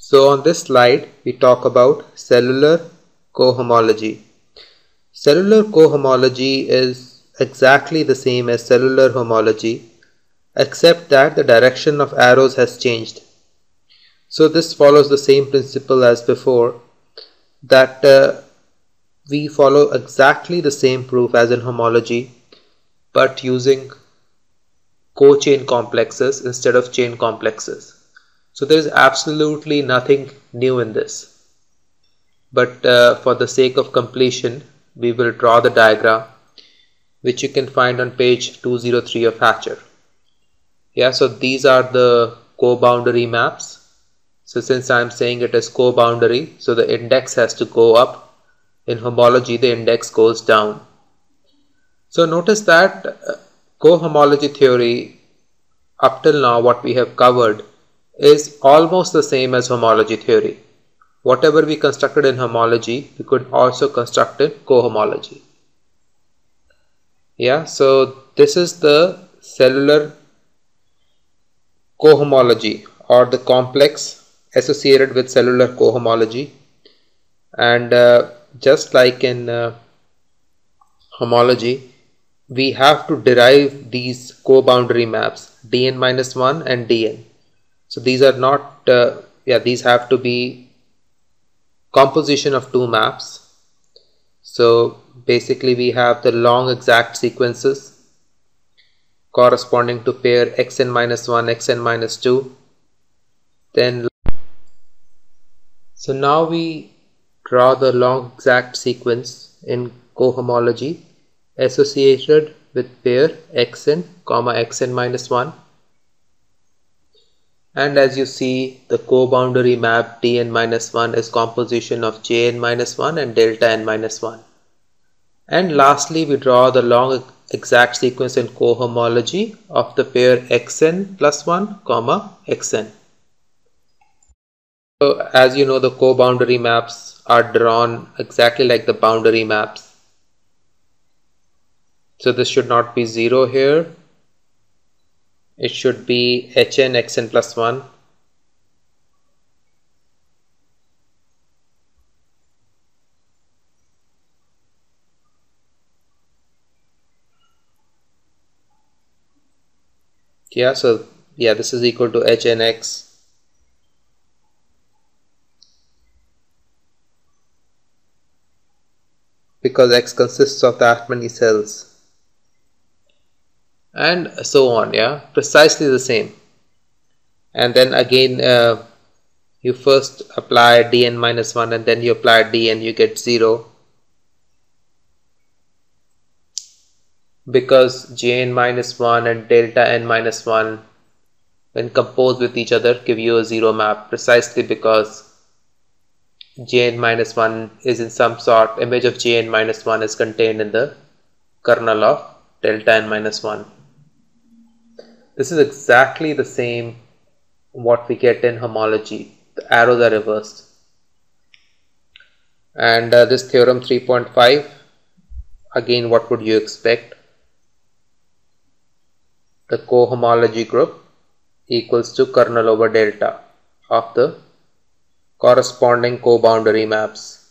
So on this slide, we talk about cellular cohomology. Cellular cohomology is exactly the same as cellular homology, except that the direction of arrows has changed. So this follows the same principle as before, that we follow exactly the same proof as in homology, but using co-chain complexes instead of chain complexes. So there is absolutely nothing new in this. But for the sake of completion, we will draw the diagram, which you can find on page 203 of Hatcher. Yeah, so these are the co-boundary maps. So since I'm saying it is co-boundary, so the index has to go up. In homology, the index goes down. So notice that cohomology theory, up till now what we have covered, is almost the same as homology theory. Whatever we constructed in homology, we could also construct in cohomology. Yeah, so this is the cellular cohomology, or the complex associated with cellular cohomology. And just like in homology, we have to derive these co-boundary maps dn-1 and dn. So these are not, these have to be composition of two maps. So basically we have the long exact sequences corresponding to pair xn-1, xn-2. Then, so now we draw the long exact sequence in cohomology associated with pair xn, xn-1. And as you see, the co-boundary map dn-1 is composition of jn-1 and delta n-1. And lastly, we draw the long exact sequence in cohomology of the pair xn plus 1, xn. So as you know, the co-boundary maps are drawn exactly like the boundary maps. So this should not be 0 here. It should be hn xn plus 1. Yeah, so yeah, this is equal to hnx. Because x consists of that many cells. And so on, yeah, precisely the same. And then again, you first apply dn-1 and then you apply dn, you get 0. Because jn-1 and delta n-1 when composed with each other give you a 0 map, precisely because jn-1 is in some sort, image of jn-1 is contained in the kernel of delta n-1. This is exactly the same what we get in homology. The arrows are reversed. And this theorem 3.5, again, what would you expect? The cohomology group equals to kernel over delta of the corresponding co-boundary maps.